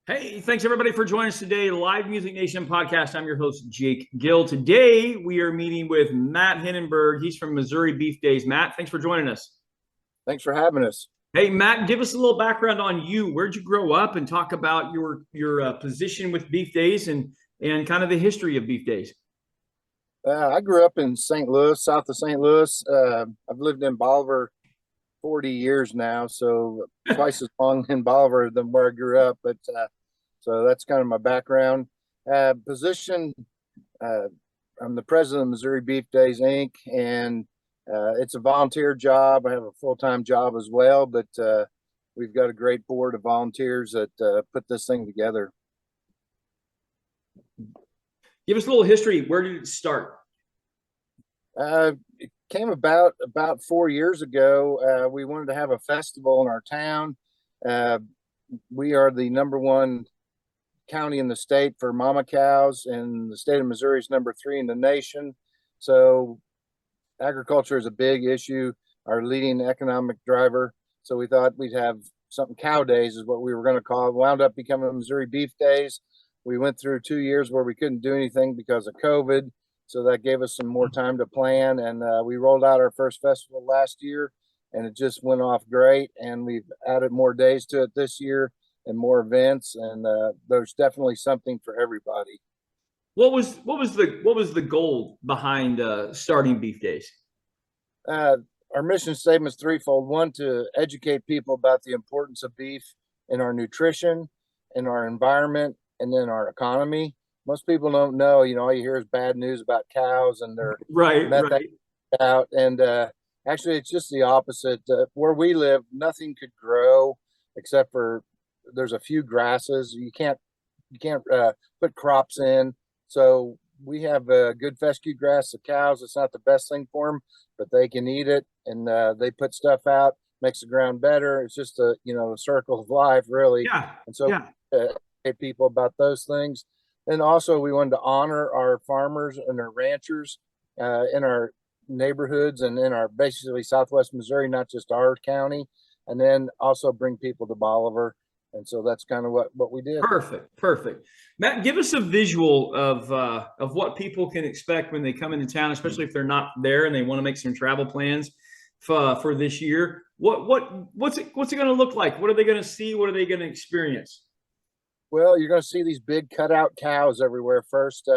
Hey, thanks everybody for joining us today. Live Music Nation podcast. I'm your host, Jake Gill. Today we are meeting with Matt Henenberg. He's from Missouri Beef Days. Matt, thanks for joining us. Thanks for having us. Hey, Matt, give us a little background on you. Where'd you grow up, and talk about your position with Beef Days and kind of the history of Beef Days. I grew up in St. Louis, south of St. Louis. I've lived in Bolivar 40 years now, so twice as long in Bolivar than where I grew up. But so that's kind of my background. Position, I'm the president of Missouri Beef Days, Inc., and it's a volunteer job. I have a full-time job as well, but we've got a great board of volunteers that put this thing together. Give us a little history. Where did it start? It came about 4 years ago. We wanted to have a festival in our town. We are the #1 county in the state for mama cows, and the state of Missouri is #3 in the nation. So agriculture is a big issue, our leading economic driver. So we thought we'd have something, cow days is what we were going to call it. Wound up becoming Missouri Beef Days. We went through 2 years where we couldn't do anything because of COVID. So that gave us some more time to plan. And we rolled out our first festival last year, and it just went off great. And we've added more days to it this year and more events. And there's definitely something for everybody. What was the goal behind starting Beef Days? Our mission statement is threefold. One, to educate people about the importance of beef in our nutrition, in our environment, and then our economy. Most people don't know, all you hear is bad news about cows and their Right. out. And actually, it's just the opposite. Where we live, nothing could grow except for there's a few grasses. You can't put crops in. So we have good fescue grass. The cows, it's not the best thing for them, but they can eat it, and they put stuff out, makes the ground better. It's just a circle of life, really. Yeah. And so people about those things. And also we wanted to honor our farmers and our ranchers in our neighborhoods and in our basically Southwest Missouri, not just our county, and then also bring people to Bolivar. And so that's kind of what we did. Perfect. Matt, give us a visual of what people can expect when they come into town, especially if they're not there and they want to make some travel plans for this year. What's it going to look like? What are they going to see? What are they going to experience? Well, you're going to see these big cutout cows everywhere. First,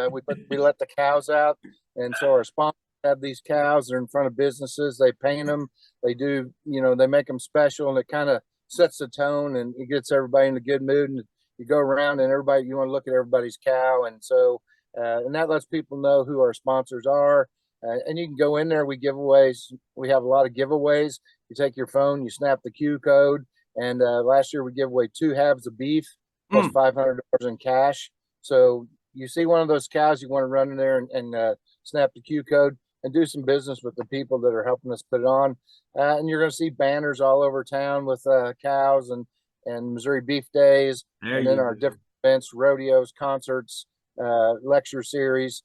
we let the cows out, and so our sponsors have these cows. They're in front of businesses. They paint them. They do, they make them special, and it kind of sets the tone, and it gets everybody in a good mood. And you go around, and you want to look at everybody's cow, and so and that lets people know who our sponsors are. And you can go in there. We giveaways. We have a lot of giveaways. You take your phone, you snap the Q code, and last year we gave away 2 halves of beef plus $500 in cash. So you see one of those cows, you want to run in there and snap the Q code and do some business with the people that are helping us put it on. And you're going to see banners all over town with cows and Missouri Beef Days, and then our different events, rodeos, concerts, lecture series.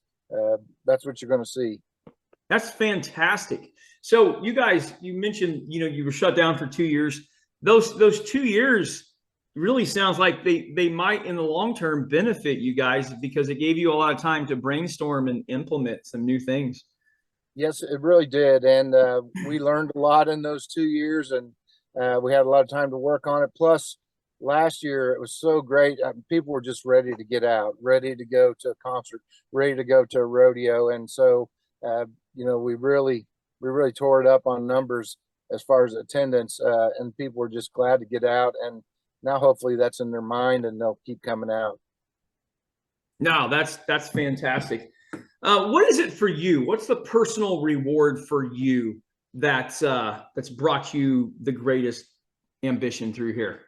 That's what you're going to see. That's fantastic. So you guys, you mentioned, you were shut down for 2 years. Those 2 years really sounds like they might in the long term benefit you guys, because it gave you a lot of time to brainstorm and implement some new things. Yes, it really did. And we learned a lot in those 2 years, and we had a lot of time to work on it. Plus, last year it was so great. People were just ready to get out, ready to go to a concert, ready to go to a rodeo. And so, we really tore it up on numbers as far as attendance, and people were just glad to get out. And now hopefully that's in their mind, and they'll keep coming out. No, that's fantastic. What is it for you? What's the personal reward for you that's brought you the greatest ambition through here?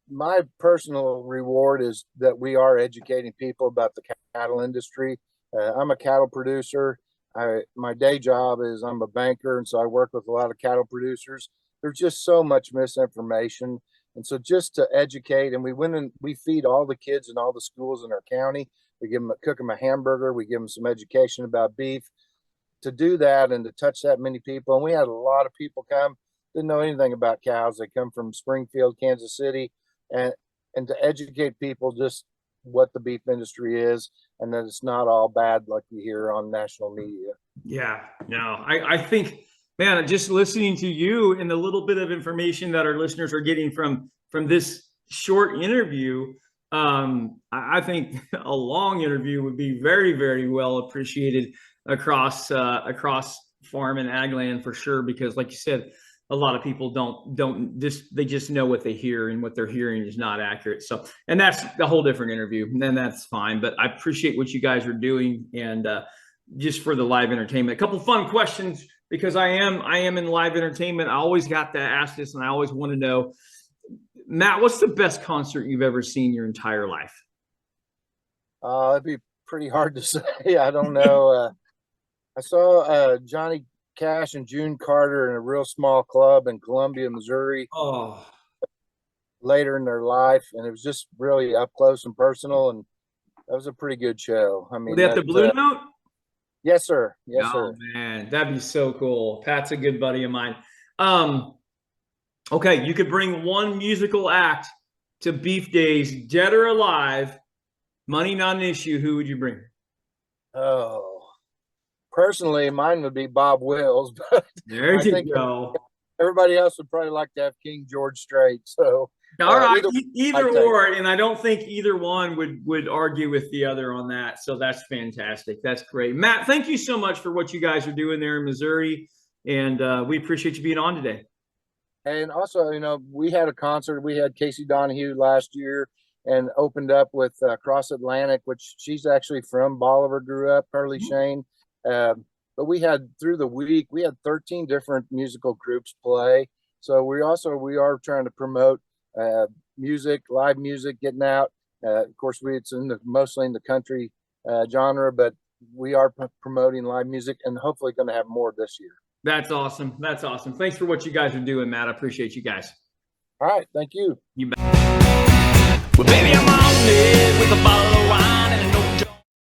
My personal reward is that we are educating people about the cattle industry. I'm a cattle producer. My day job is I'm a banker, and so I work with a lot of cattle producers. There's just so much misinformation. And so just to educate, and we feed all the kids in all the schools in our county. We cook them a hamburger. We give them some education about beef. To do that and to touch that many people, and we had a lot of people come, didn't know anything about cows. They come from Springfield, Kansas City, and and to educate people just what the beef industry is, and that it's not all bad like you hear on national media. Yeah, no, I think, man, just listening to you and the little bit of information that our listeners are getting from this short interview, I think a long interview would be very, very well appreciated across farm and ag land for sure. Because, like you said, a lot of people don't they just know what they hear, and what they're hearing is not accurate. So, and that's a whole different interview, and then that's fine. But I appreciate what you guys are doing, and just for the live entertainment. A couple fun questions, because I am in live entertainment. I always got to ask this, and I always want to know, Matt, what's the best concert you've ever seen your entire life? It'd be pretty hard to say. I don't know. I saw Johnny Cash and June Carter in a real small club in Columbia, Missouri. Oh, Later in their life, and it was just really up close and personal, and that was a pretty good show. I mean, were they at the Blue Note? Yes, sir. Yes, Oh, sir. man, that'd be so cool. Pat's a good buddy of mine. Okay, you could bring one musical act to Beef Days, dead or alive, money not an issue. Who would you bring? Oh, personally, mine would be Bob Wills, but There you go. everybody else would probably like to have King George Strait. So, all right, either or, and I don't think either one would argue with the other on that. So that's fantastic. That's great, Matt. Thank you so much for what you guys are doing there in Missouri, and we appreciate you being on today. And also, you know, we had a concert. We had Casey Donahue last year, and opened up with Cross Atlantic, which she's actually from Bolivar, grew up, Carly Shane. But we had, through the week, we had 13 different musical groups play. So we are trying to promote music, live music, getting out. Of course, it's mostly in the country genre, but we are promoting live music, and hopefully going to have more this year. That's awesome. That's awesome. Thanks for what you guys are doing, Matt. I appreciate you guys. All right. Thank you. You bet. Well, baby, I'm on it with a bottle of